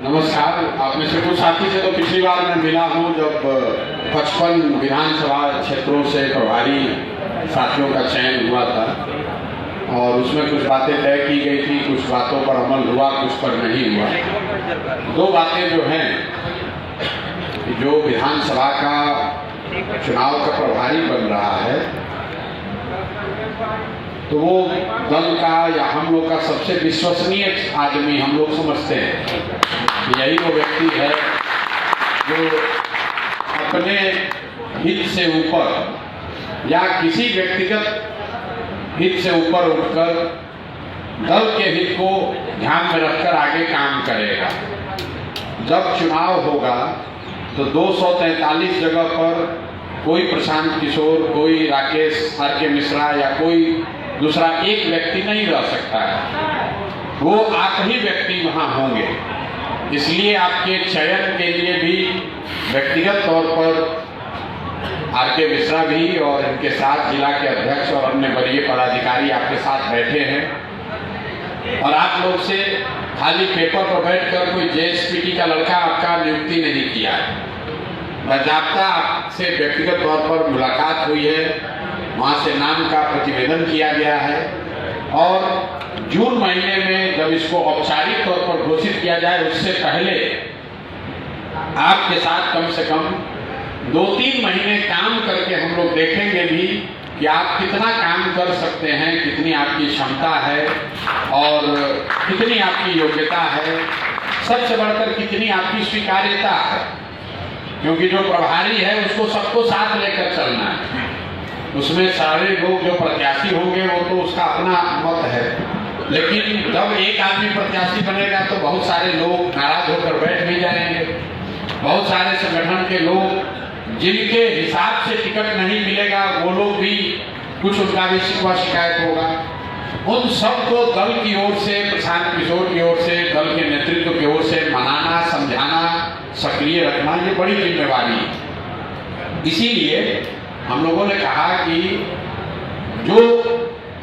नमस्कार। आप में से कुछ साथी से तो पिछली बार मैं मिला हूँ जब 55 विधानसभा क्षेत्रों से प्रभारी साथियों का चयन हुआ था और उसमें कुछ बातें तय की गई थी, कुछ बातों पर अमल हुआ, कुछ पर नहीं हुआ। दो बातें जो हैं, जो विधानसभा का चुनाव का प्रभारी बन रहा है तो वो दल का या हम लोग का सबसे विश्वसनीय आदमी हम लोग समझते हैं कि यही वो व्यक्ति है जो अपने हित से ऊपर या किसी व्यक्तिगत हित से ऊपर उठकर दल के हित को ध्यान में रखकर आगे काम करेगा। जब चुनाव होगा तो 243 जगह पर कोई प्रशांत किशोर, कोई राकेश आर.के. मिश्रा या कोई दूसरा एक व्यक्ति नहीं रह सकता है, वो आप ही व्यक्ति वहां होंगे। इसलिए आपके चयन के लिए भी व्यक्तिगत तौर पर आर.के. मिश्रा भी और इनके साथ जिला के अध्यक्ष और अन्य वरीय पदाधिकारी आपके साथ बैठे हैं और आप लोग से खाली पेपर पर बैठकर कोई JSPT का लड़का आपका नियुक्ति नहीं किया है। बाकायदा आपसे व्यक्तिगत तौर पर मुलाकात हुई है, वहाँ से नाम का प्रतिवेदन किया गया है और जून महीने में जब इसको औपचारिक तौर पर घोषित किया जाए उससे पहले आपके साथ कम से कम 2-3 महीने काम करके हम लोग देखेंगे भी कि आप कितना काम कर सकते हैं, कितनी आपकी क्षमता है और कितनी आपकी योग्यता है, सबसे बढ़कर कितनी आपकी स्वीकार्यता है। क्योंकि जो प्रभारी है उसको सबको साथ लेकर चलना है। उसमें सारे लोग जो प्रत्याशी होंगे वो तो उसका अपना मत है, लेकिन जब एक आदमी प्रत्याशी बनेगा तो बहुत सारे लोग नाराज होकर बैठ भी जाएंगे। बहुत सारे संगठन के लोग जिनके हिसाब से टिकट नहीं मिलेगा वो लोग भी कुछ उनका भी शिकवा शिकायत होगा। उन सबको दल की ओर से, प्रशांत किशोर की ओर से, दल के नेतृत्व की ओर से मनाना, समझाना, सक्रिय रखना, ये बड़ी जिम्मेवारी है। इसीलिए हम लोगों ने कहा कि जो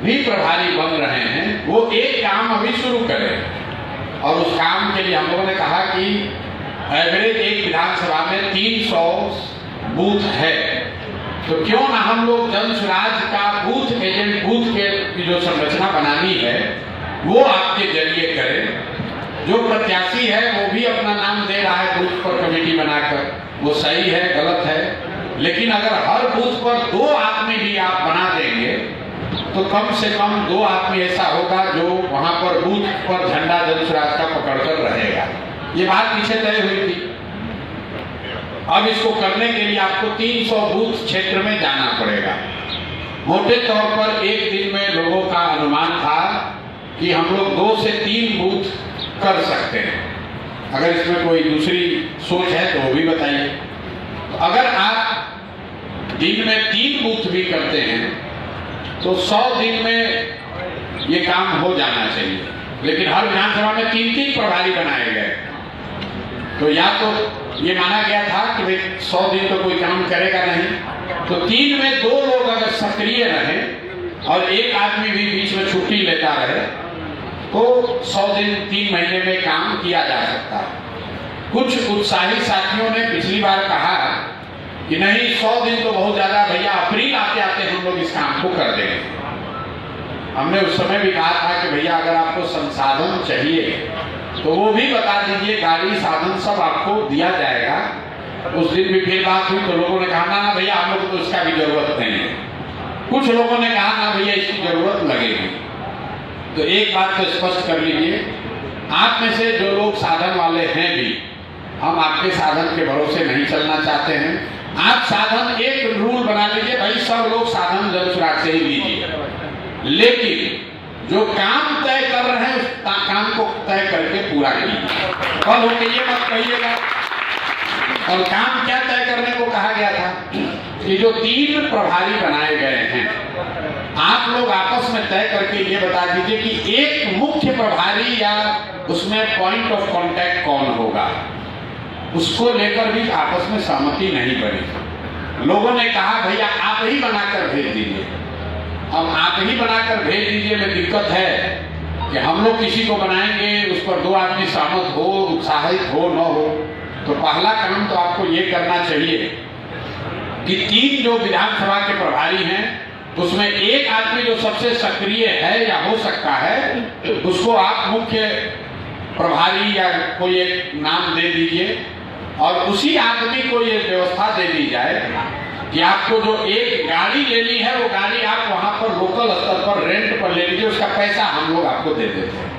भी प्रभारी बन रहे हैं वो एक काम अभी शुरू करें और उस काम के लिए हम लोगों ने कहा कि एवरेज एक विधानसभा में 300 बूथ है, तो क्यों ना हम लोग जन स्वराज का बूथ एजेंट, बूथ के जो संरचना बनानी है वो आपके जरिए करें। जो प्रत्याशी है वो भी अपना नाम दे रहा है बूथ पर कमेटी बनाकर, वो सही है, गलत है, लेकिन अगर हर बूथ पर 2 आदमी भी आप बना देंगे तो कम से कम 2 आदमी ऐसा होगा जो वहां पर बूथ पर झंडा जन स्वराज का पकड़कर रहेगा। ये बात पीछे तय हुई थी। अब इसको करने के लिए आपको 300 बूथ क्षेत्र में जाना पड़ेगा। मोटे तौर पर एक दिन में लोगों का अनुमान था कि हम लोग 2 से 3 बूथ कर सकते हैं। अगर इसमें कोई दूसरी सोच है तो वो भी बताइए। तो अगर आप दिन में 3 बूथ भी करते हैं तो 100 दिन में ये काम हो जाना चाहिए, लेकिन हर विधानसभा में 3-3 प्रभारी बनाए गए। तो या तो ये माना गया था कि भाई 100 दिन तो कोई काम करेगा नहीं, तो 3 में 2 लोग अगर सक्रिय रहे और एक आदमी भी बीच में छुट्टी लेता रहे तो 100 दिन 3 महीने में काम किया जा सकता है। कुछ उत्साही साथियों ने पिछली बार कहा कि नहीं 100 दिन तो बहुत ज्यादा, भैया अप्रैल आते आते हम लोग इस काम को कर देंगे। हमने उस समय भी कहा था कि भैया अगर आपको संसाधन चाहिए तो वो भी बता दीजिए, गाड़ी साधन सब आपको दिया जाएगा। उस दिन भी फिर बात हुई तो लोगों ने कहा ना भैया हम लोग तो इसका भी जरूरत नहीं है। कुछ लोगों ने कहा ना भैया इसकी जरूरत लगेगी। तो एक बात तो स्पष्ट कर लीजिए, आप में से जो लोग साधन वाले हैं भी, हम आपके साधन के भरोसे नहीं चलना चाहते हैं। आप साधन एक रूल बना लीजिए, भाई सब लोग साधन जन स्वराज से ही लीजिए, लेकिन जो काम तय कर रहे हैं उस काम को तय करके पूरा कीजिए। कल होके ये मत कहिएगा। और काम क्या तय करने को कहा गया था कि जो 3 प्रभारी बनाए गए हैं आप लोग आपस में तय करके ये बता दीजिए कि एक मुख्य प्रभारी या उसमें पॉइंट ऑफ कांटेक्ट कौन होगा, उसको लेकर भी आपस में सहमति नहीं बनी। लोगों ने कहा भैया आप ही बनाकर भेज दीजिए। अब आप ही बनाकर भेज दीजिए में दिक्कत है कि हम लोग किसी को बनाएंगे, उस पर 2 आदमी सहमत हो, उत्साहित हो न हो, तो पहला काम तो आपको ये करना चाहिए कि 3 जो विधानसभा के प्रभारी हैं उसमें एक आदमी जो सबसे सक्रिय है या हो सकता है उसको आप मुख्य प्रभारी या कोई एक नाम दे दीजिए और उसी आदमी को ये व्यवस्था दे दी जाए कि आपको जो एक गाड़ी लेनी है वो गाड़ी आप वहां पर लोकल स्तर पर रेंट पर ले लीजिए, उसका पैसा हम लोग आपको दे देते हैं,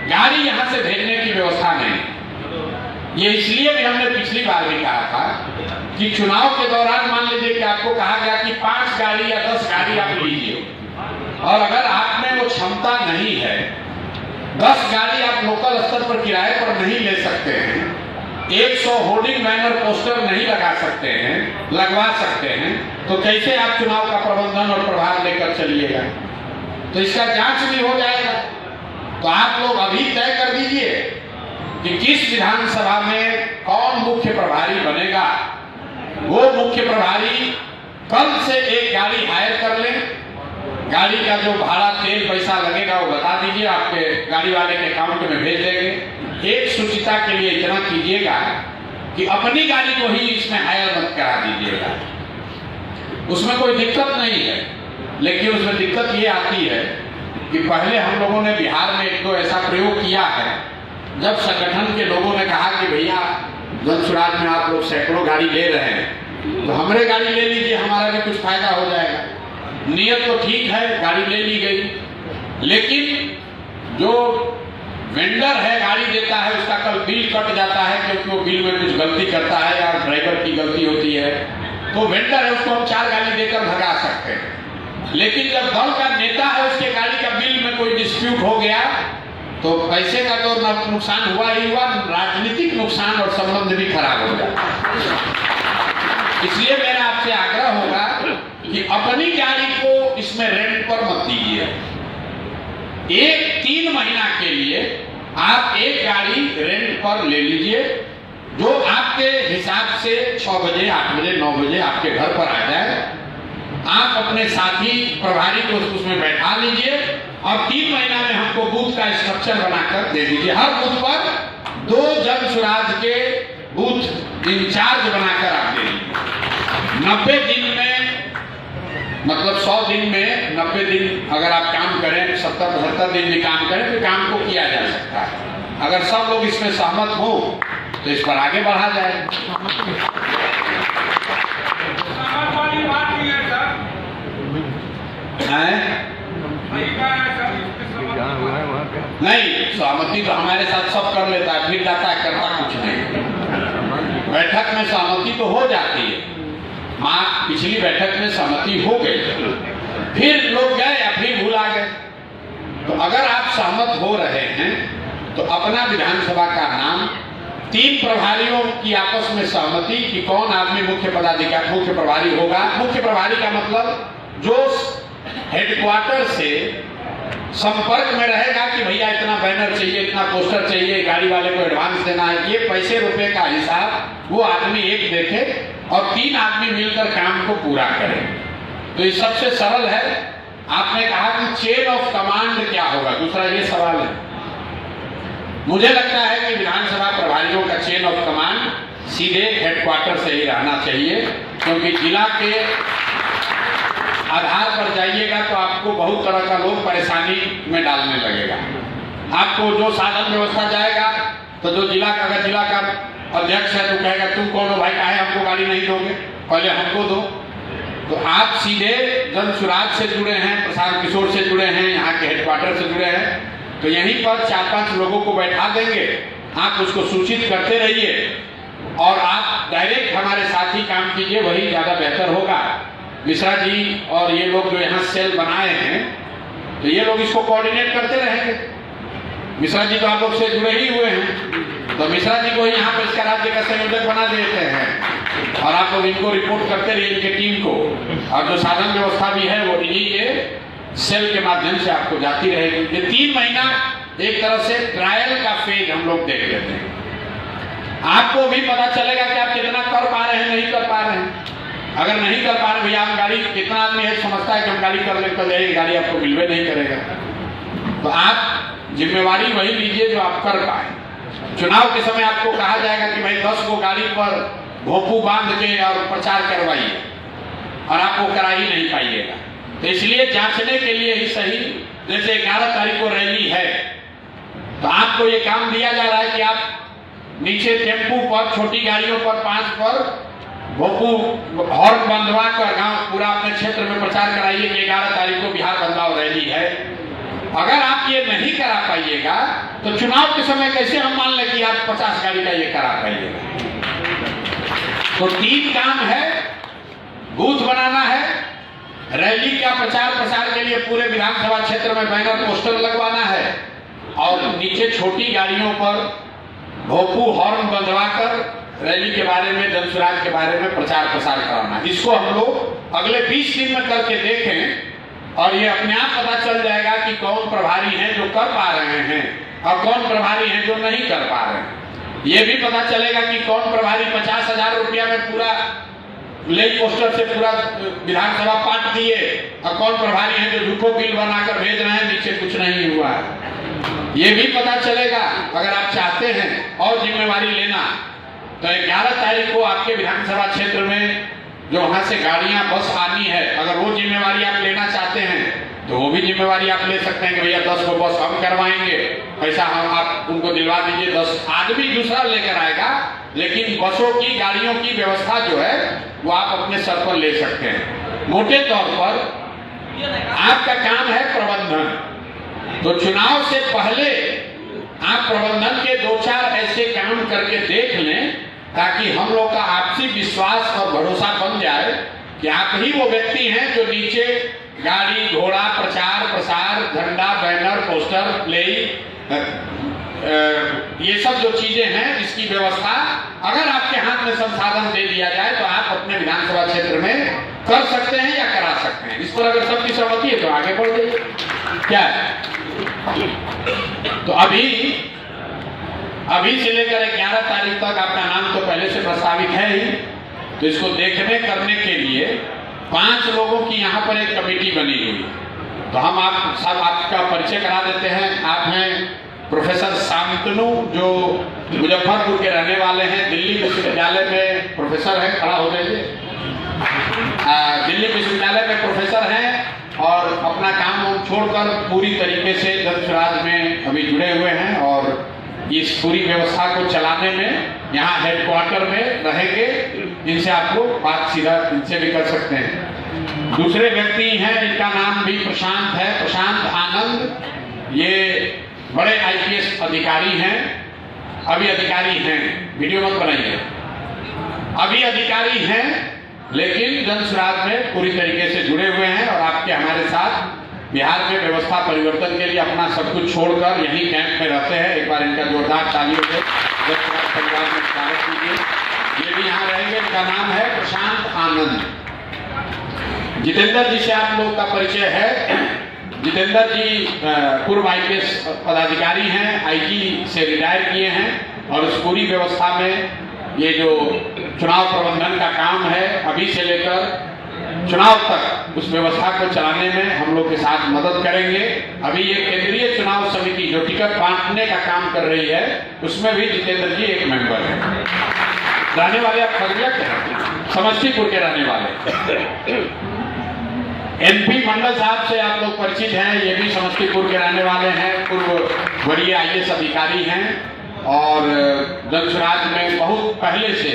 गाड़ी यहां से भेजने की व्यवस्था नहीं। ये इसलिए भी हमने पिछली बार भी कहा था कि चुनाव के दौरान मान लीजिए कि आपको कहा गया कि 5 गाड़ी या 10 गाड़ी आप लीजिए और अगर आप में वो क्षमता नहीं है, 10 गाड़ी आप लोकल स्तर पर किराए पर नहीं ले सकते हैं, 100 होर्डिंग बैनर पोस्टर नहीं लगा सकते हैं, लगवा सकते हैं, तो कैसे आप चुनाव का प्रबंधन और प्रभार लेकर चलिएगा? तो इसका जांच भी हो जाएगा। तो आप लोग अभी तय कर दीजिए कि किस विधानसभा में कौन मुख्य प्रभारी बनेगा। वो मुख्य प्रभारी कल से एक गाड़ी हायर कर ले, गाड़ी का जो भाड़ा तेल पैसा लगेगा वो बता दीजिए, आपके गाड़ी वाले के अकाउंट में भेज देंगे। एक सुचिता के लिए इतना कीजिएगा कि अपनी गाड़ी को ही इसमें हायर मत करा दीजिएगा। उसमें कोई दिक्कत नहीं है, लेकिन उसमें दिक्कत ये आती है कि पहले हम लोगों ने बिहार में 1-2 ऐसा प्रयोग किया है जब संगठन के लोगों ने कहा कि भैया जनसुराज में आप लोग सैकड़ों गाड़ी ले रहे हैं तो हमारे गाड़ी ले लीजिए, हमारा भी कुछ फायदा हो जाएगा। नियत तो ठीक है, गाड़ी ले ली गई, लेकिन जो वेंडर है गाड़ी देता है उसका कल बिल कट जाता है क्योंकि वो बिल में कुछ गलती करता है या ड्राइवर की गलती होती है, तो वेंडर है उसको हम 4 गाड़ी देकर भगा सकते हैं। लेकिन जब दल का नेता है उसके गाड़ी का बिल में कोई डिस्प्यूट हो गया तो पैसे का तो नुकसान हुआ ही हुआ, राजनीतिक नुकसान और संबंध भी खराब हो जाता है। इसलिए मेरा आपसे आग्रह होगा कि अपनी गाड़ी को इसमें रेंट पर मत दीजिए। 3 महीना के लिए आप एक गाड़ी रेंट पर ले लीजिए जो आपके हिसाब से 6 बजे, 8 बजे, 9 बजे आपके घर पर आ जाए। आप अपने साथी प्रभारी को उसमें बैठा लीजिए और 3 महीना में हमको बूथ का स्ट्रक्चर बनाकर दे दीजिए। हर बूथ पर 2 जनसुराज के बूथ इंचार्ज बनाकर आप दे दीजिए। 90 दिन में, मतलब 100 दिन में 90 दिन अगर आप काम करें, 70-75 दिन भी काम करें तो काम को किया जा सकता है। अगर सब लोग इसमें सहमत हो तो इस पर आगे बढ़ा जाए। नहीं, सहमति तो हमारे साथ सब कर लेता है, फिर जाता है करता कुछ नहीं। बैठक में सहमति तो हो जाती है, पिछली बैठक में सहमति हो गई, फिर लोग गए या फिर भूला गए। तो अगर आप सहमत हो रहे हैं तो अपना विधानसभा का नाम 3 प्रभारियों की आपस में सहमति कि कौन आदमी मुख्य पदाधिकारी मुख्य प्रभारी होगा। मुख्य प्रभारी का मतलब जो हेडक्वार्टर से संपर्क में रहेगा कि भैया इतना बैनर चाहिए, इतना पोस्टर चाहिए, गाड़ी वाले को एडवांस देना है, ये पैसे रुपए का हिसाब वो आदमी एक देखे और 3 आदमी मिलकर काम को पूरा करें। तो ये सबसे सरल है। आपने कहा कि चेन ऑफ कमांड क्या होगा, दूसरा ये सवाल है। मुझे लगता है कि विधानसभा प्रभारियों का चेन ऑफ कमांड सीधे हेडक्वार्टर से ही रहना चाहिए, क्योंकि जिला के आधार पर जाइएगा तो आपको बहुत तरह का लोग परेशानी में डालने लगेगा। आपको जो साधन व्यवस्था जाएगा तो जो जिला का, अगर जिला का अध्यक्ष है तो कहेगा तुम कौन हो भाई, काहे हमको गाड़ी नहीं दोगे, पहले हमको दो। तो आप सीधे जनसुराज से जुड़े हैं, प्रशांत किशोर से जुड़े हैं, यहाँ के हेडक्वार्टर से जुड़े हैं, तो यहीं पर 4-5 लोगों को बैठा देंगे, आप उसको सूचित करते रहिए और आप डायरेक्ट हमारे साथ ही काम कीजिए, वही ज़्यादा बेहतर होगा। मिश्रा जी और ये लोग जो यहाँ सेल बनाए हैं तो ये लोग इसको कोऑर्डिनेट करते रहेंगे। मिश्रा जी तो आप लोग से जुड़े ही हुए हैं, तो मिश्रा जी को यहाँ पर इसका राज्य का संयोजक बना देते हैं और आप लोग इनको रिपोर्ट करते रहिए, इनके टीम को। और जो साधन व्यवस्था भी है वो इन्हीं के सेल के माध्यम से आपको जाती रहेगी। ये 3 महीना एक तरह से ट्रायल का फेज हम लोग देख लेते हैं। आपको भी पता चलेगा कि आप कितना कर पा रहे हैं, नहीं कर पा रहे हैं। अगर नहीं कर पा रहे भैया, हम गाड़ी कितना आदमी है समझता है कि हम गाड़ी कर ले, गाड़ी आपको मिलवे नहीं करेगा। तो आप जिम्मेवारी वही लीजिए जो आप कर पाए। चुनाव के समय आपको कहा जाएगा कि भाई 10 को गाड़ी पर भोंपू बांध के और प्रचार करवाइए, और आप वो करा ही नहीं पाइएगा। तो इसलिए जांचने के लिए ही सही, जैसे 11 तारीख को रैली है, तो आपको ये काम दिया जा रहा है कि आप नीचे टेम्पू पर, छोटी गाड़ियों पर, 5 पर भोंपू हॉर्न बंधवा कर गांव पूरा अपने क्षेत्र में प्रचार कराइए कि 11 तारीख को बिहार बदलाव रैली है। अगर आप ये नहीं करा पाइएगा तो चुनाव के समय कैसे हम मान लें कि आप 50 गाड़ी का ये करा पाइएगा। तो 3 काम है, बूथ बनाना है, रैली का प्रचार प्रसार के लिए पूरे विधानसभा क्षेत्र में बैनर पोस्टर लगवाना है, और नीचे छोटी गाड़ियों पर भोंपू हॉर्न बंधवा कर रैली के बारे में, जनसुराज के बारे में प्रचार प्रसार कराना। इसको हम लोग अगले 20 दिन में करके देखें, और ये अपने आप पता चल जाएगा कि कौन प्रभारी हैं जो कर पा रहे हैं और कौन प्रभारी हैं जो नहीं कर पा रहे हैं। ये भी पता चलेगा कि कौन प्रभारी 50,000 रुपया में पूरा ले पोस्टर से पूरा विधानसभा पाट दिए, और कौन प्रभारी हैं जो झूठो बिल बनाकर भेज रहे हैं, नीचे कुछ नहीं हुआ है। ये भी पता चलेगा। अगर आप चाहते हैं और जिम्मेवारी लेना, तो 11 तारीख को आपके विधानसभा क्षेत्र में जो वहां से गाड़ियां बस आनी है, अगर वो जिम्मेवारी आप लेना चाहते हैं तो वो भी जिम्मेवारी आप ले सकते हैं कि भैया 10 को बस हम करवाएंगे, पैसा हम आप उनको दिलवा दीजिए। 10 आदमी दूसरा लेकर आएगा, लेकिन बसों की, गाड़ियों की व्यवस्था जो है वो आप अपने सर पर ले सकते हैं। मोटे तौर पर आपका काम है प्रबंधन। तो चुनाव से पहले आप प्रबंधन के 2-4 ऐसे काम करके देख लें, ताकि हम लोग का आपसी विश्वास और भरोसा बन जाए कि आप ही वो व्यक्ति हैं जो नीचे गाड़ी घोड़ा, प्रचार प्रसार, झंडा, बैनर, पोस्टर, प्ले, ये सब जो चीजें हैं, इसकी व्यवस्था अगर आपके हाथ में संसाधन दे दिया जाए तो आप अपने विधानसभा क्षेत्र में कर सकते हैं या करा सकते हैं। इस पर अगर सबकी सहमति है तो आगे बढ़ जाइए। क्या है, तो अभी से लेकर 11 तारीख तक आपका नाम तो पहले से प्रस्तावित है ही, तो इसको देखने करने के लिए 5 लोगों की यहाँ पर एक कमेटी बनी हुई। तो हम आप सब आपका परिचय करा देते हैं। आप हैं प्रोफेसर शांतनु, जो मुजफ्फरपुर के रहने वाले हैं, दिल्ली विश्वविद्यालय में प्रोफेसर हैं, खड़ा हो जाइए। दिल्ली विश्वविद्यालय में प्रोफेसर हैं और अपना काम छोड़कर पूरी तरीके से जनसुराज में अभी जुड़े हुए हैं, और इस पूरी व्यवस्था को चलाने में यहाँ हेडक्वार्टर में रहेंगे। इनसे आप लोग बात सीधा इनसे भी कर सकते हैं। दूसरे व्यक्ति हैं, इनका नाम भी प्रशांत है, प्रशांत आनंद। ये बड़े IPS अधिकारी हैं, अभी अधिकारी हैं, वीडियो मत बनाइए, अभी अधिकारी हैं, लेकिन जनसुराज में पूरी तरीके से जुड़े हुए हैं और आपके हमारे साथ बिहार में व्यवस्था परिवर्तन के लिए अपना सब कुछ छोड़कर यहीं कैंप में रहते हैं। एक बार इनका जोरदार तालियों से जनसुराज परिवार में स्वागत कीजिए। ये भी यहाँ रहेंगे। इनका नाम है प्रशांत आनंद। जितेंद्र जी से आप लोग का परिचय है। जितेंद्र जी पूर्व IPS पदाधिकारी हैं, IG से रिटायर किए हैं, और इस पूरी व्यवस्था में ये जो चुनाव प्रबंधन का काम है, अभी से लेकर चुनाव तक उस व्यवस्था को चलाने में हम लोग के साथ मदद करेंगे। अभी ये केंद्रीय चुनाव समिति जो टिकट बांटने का काम कर रही है, उसमें भी जितेंद्र जी एक मेंबर है। रहने वाले आप खगड़िया के हैं, समस्तीपुर के रहने वाले। MP मंडल साहब से आप लोग परिचित हैं, ये भी समस्तीपुर के रहने वाले हैं, पूर्व वरीय IAS अधिकारी हैं, और जनसुराज में बहुत पहले से,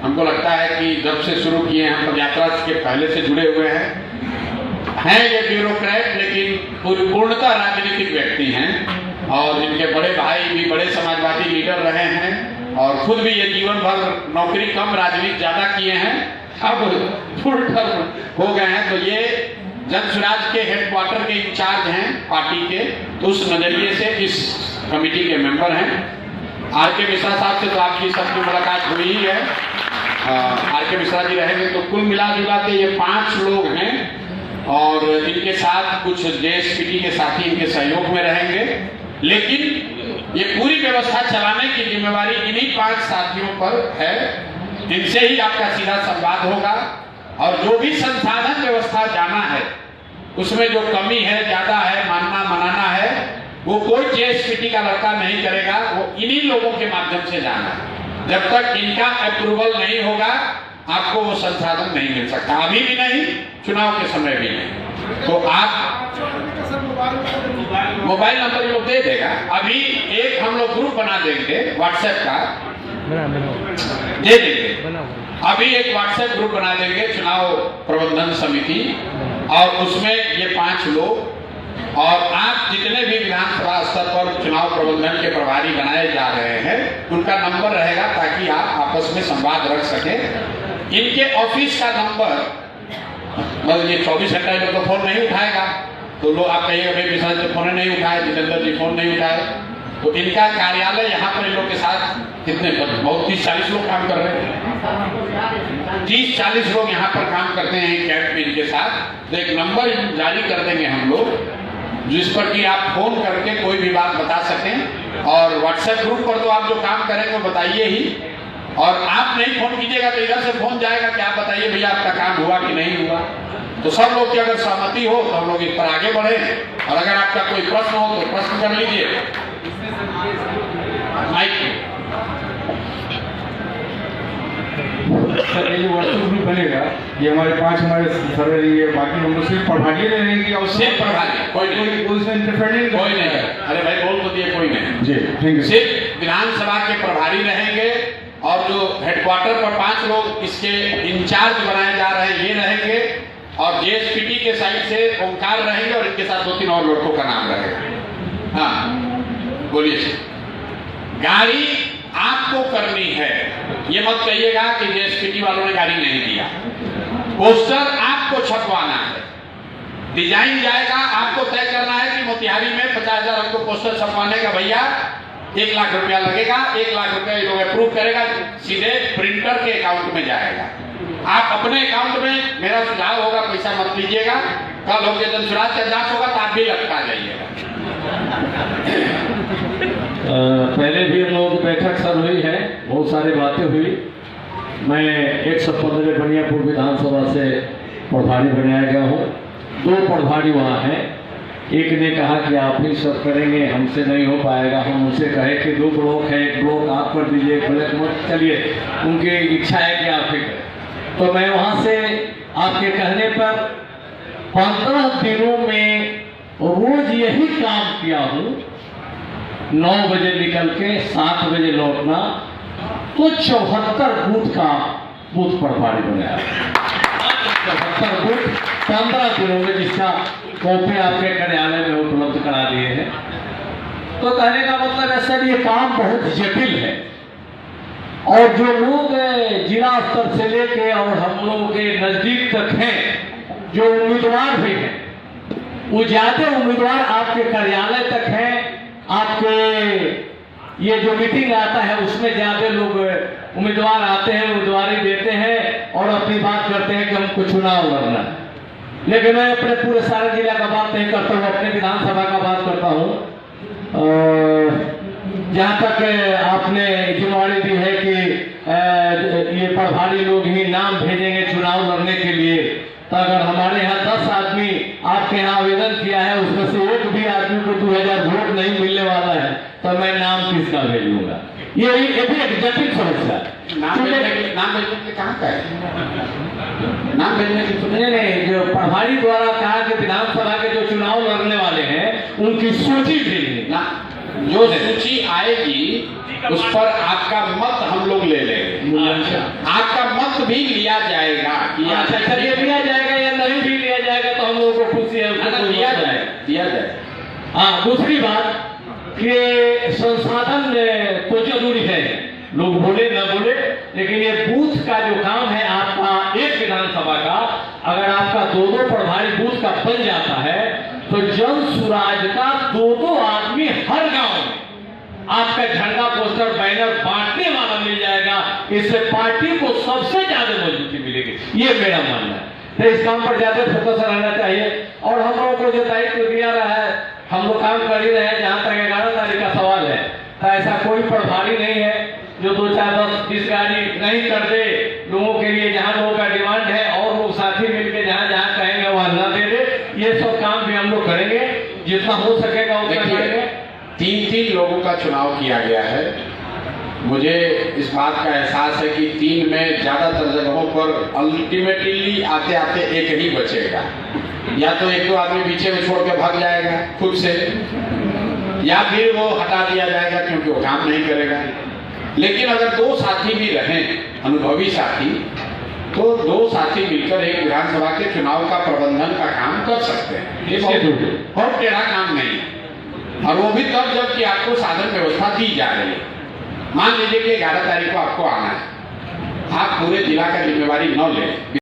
हमको लगता है कि जब से शुरू किए हैं हम यात्रा के पहले से जुड़े हुए हैं ये ब्यूरोक्रेट, लेकिन पूर्णतः राजनीतिक व्यक्ति हैं, और इनके बड़े भाई भी बड़े समाजवादी लीडर रहे हैं, और खुद भी ये जीवन भर नौकरी कम, राजनीति ज्यादा किए हैं, अब फुल टर्म हो गए हैं। तो ये जनसुराज के हेडक्वार्टर के इंचार्ज हैं पार्टी के, तो उस नजरिए से इस कमेटी के मेंबर हैं। RK मिश्रा साहब से तो आपकी सबकी मुलाकात हुई ही है। RK मिश्रा जी रहेंगे। तो कुल मिला जुला के ये 5 लोग हैं, और इनके साथ कुछ JSPT के साथी इनके सहयोग में रहेंगे, लेकिन ये पूरी व्यवस्था चलाने की जिम्मेवारी इन्हीं 5 साथियों पर है। इनसे ही आपका सीधा संवाद होगा, और जो भी संसाधन व्यवस्था जाना है, उसमें जो कमी है, ज्यादा है, मानना मनाना है, वो कोई जेएसपीटी का लड़का नहीं करेगा, वो इन्हीं लोगों के माध्यम से जाना है। जब तक इनका अप्रूवल नहीं होगा आपको वो संसाधन नहीं मिल सकता, अभी भी नहीं, चुनाव के समय भी नहीं। तो आप मोबाइल नंबर लोग दे देगा। अभी एक हम लोग ग्रुप बना देंगे व्हाट्सएप का, दे देंगे। अभी एक व्हाट्सएप ग्रुप बना देंगे चुनाव प्रबंधन समिति, और उसमें ये 5 लोग, और आप जितने भी विधानसभा स्तर पर चुनाव प्रबंधन के प्रभारी बनाए जा रहे हैं उनका नंबर रहेगा, ताकि आप आपस में संवाद रख सकें। इनके ऑफिस का नंबर, मतलब ये 24 घंटे में तो फोन नहीं उठाएगा, तो लोग आप कहिएगा भाई विशाल जी फोन नहीं उठाए, जितेंद्र जी फोन नहीं उठाए, तो इनका कार्यालय यहाँ पर इन लोग के साथ कितने बहुत 30-40 लोग काम कर रहे हैं, 30-40 लोग यहाँ पर काम करते हैं कैंप में इनके साथ। तो एक नंबर जारी कर देंगे हम लोग, जिस पर कि आप फोन करके कोई भी बात बता सकें, और व्हाट्सएप ग्रुप पर तो आप जो काम करेंगे वो बताइए ही, और आप नहीं फोन कीजिएगा तो इधर से फोन जाएगा कि आप बताइए भैया आपका काम हुआ कि नहीं हुआ। तो सब लोग की अगर सहमति हो तो हम लोग इस पर आगे बढ़े, और अगर आपका कोई प्रश्न हो तो प्रश्न कर लीजिए। माइक सर, ये जो व्हाट्सएप ग्रुप बनेगा, ये हमारे 5 हमारे सर, ये बाकी हम लोग सिर्फ प्रभारी रहेंगे और सिर्फ प्रभारी, कोई उसमें इंटरफेरेंस कोई नहीं। अरे भाई बोल तो दिए, कोई नहीं जी, थैंक यू। सिर्फ विधानसभा के प्रभारी रहेंगे, और जो हेडक्वार्टर पर 5 लोग इसके इंचार्ज बनाए जा रहे हैं ये रहेंगे, और जेएसपीटी के साइड से ओंकार रहेंगे, और इनके साथ 2-3 और लड़कों का नाम रहेगा। हाँ बोलिए। गाड़ी आपको करनी है, ये मत कहिएगा कि जेएसपीटी वालों ने गाड़ी नहीं दिया। पोस्टर आपको छपवाना है, डिजाइन जाएगा, आपको तय करना है कि मोतिहारी में 50,000 हमको पोस्टर छपवाने का, भैया 1 लाख रुपया लगेगा। 1 लाख रुपया लोग अप्रूव करेगा, सीधे प्रिंटर के अकाउंट में जाएगा। आप अपने अकाउंट में, मेरा सुझाव होगा पैसा मत लीजिएगा, कल हो गया जनसुराज का जांच होगा तो आप भी लटका जाइएगा। पहले भी हम लोगों की बैठक सर हुई है, बहुत सारी बातें हुई। मैं 115 बनियापुर विधानसभा से प्रभारी बनाया गया हूँ। 2 प्रभारी वहाँ हैं, एक ने कहा कि आप ही सब करेंगे, हमसे नहीं हो पाएगा। हम उनसे कहे कि 2 ब्लॉक है, एक ब्लॉक आप कर दीजिए, एक ब्लॉक मत, चलिए उनकी इच्छा है कि आप ही करें। तो मैं वहाँ से आपके कहने पर 15 दिनों में रोज यही काम किया हूँ, 9 बजे निकल के 7 बजे लौटना, तो 74 बूथ का बूथ प्रभारी बनाया। 74 बूथ 15 दिनों में, जिसका कॉपी आपके कार्यालय में उपलब्ध करा दिए हैं। तो कहने का मतलब है सर, ये काम बहुत जटिल है, और जो लोग जिला स्तर से लेके और हम लोगों के नजदीक तक हैं, जो उम्मीदवार भी हैं, वो ज्यादा उम्मीदवार आपके कार्यालय तक हैं। आपके ये जो मीटिंग आता है उसमें ज्यादा लोग उम्मीदवार आते हैं, उम्मीदवारी देते हैं और अपनी बात करते हैं कि हमको चुनाव लड़ना है। लेकिन मैं अपने पूरे सारे जिला का बात नहीं करता हूँ, अपने विधानसभा का बात करता हूँ। जहाँ तक आपने जिम्मेवारी दी है कि ये प्रभारी लोग ही नाम भेजेंगे चुनाव लड़ने के लिए, तो अगर हमारे यहाँ 10 आदमी आपके यहाँ आवेदन किया है, उसमें से एक भी आदमी को 2000 वोट नहीं मिलने वाला है, तो मैं नाम किसका भेजूंगा? ये भी एक जटिल समस्या है। नाम भेजने के कहाँ का है? नाम भेजने की नहीं, जो प्रभारी द्वारा कहा कि विधानसभा के जो चुनाव लड़ने वाले हैं उनकी सूची भेजनी ना, जो सूची आएगी उस पर आपका मत हम लोग ले लेंगे। आपका मत भी लिया जाएगा कि अच्छा चलिए लिया जाएगा या नहीं भी लिया जाएगा, तो हम लोगों को खुशी है, दिया जाए। हाँ, दूसरी बात कि संसाधन तो जरूरी है, लोग बोले न बोले, लेकिन ये बूथ का जो काम है आपका, एक विधानसभा का अगर आपका 2-2 प्रभारी बूथ का बन जाता है, तो जन सुराज का 2-2 आदमी हर गांव में आपका झंडा, पोस्टर, बैनर बांटने वाला मिल जाएगा। इससे पार्टी को सबसे ज्यादा मजबूती मिलेगी, ये मेरा मानना है। तो इस काम पर ज्यादा फोकस रहना चाहिए, और हम लोगों को जो दायित्व दिया रहा है हम लोग काम कर ही रहे हैं। जहाँ तक 11 तारीख का सवाल है, तो ऐसा कोई प्रभारी नहीं है जो 2, 4, 10, 20 गाड़ी नहीं कर दे लोगों के लिए। जहाँ लोगों का डिमांड है और लोग साथी मिलकर जहाँ जहाँ कहेंगे वहाँ न दे दे, ये सब काम भी हम लोग करेंगे, जितना हो सकेगा उतना करेंगे। किया गया है। मुझे इस बात का एहसास है कि 3 में ज़्यादातर जगहों पर अल्टीमेटली आते आते एक ही बचेगा, या तो एक दो आदमी पीछे में छोड़ के भाग जाएगा खुद से, या फिर वो हटा दिया जाएगा क्योंकि वो काम नहीं करेगा। लेकिन अगर 2 साथी भी रहें, अनुभवी साथी, तो 2 साथी मिलकर एक विधानसभा के चुनाव का प्रबंधन का काम कर सकते हैं। ये बहुत टेढ़ा काम नहीं है, और वो भी तब जबकि आपको साधन व्यवस्था दी जा रही है। मान लीजिए कि 11 तारीख को आपको आना है, आप पूरे जिला का जिम्मेवारी न लें।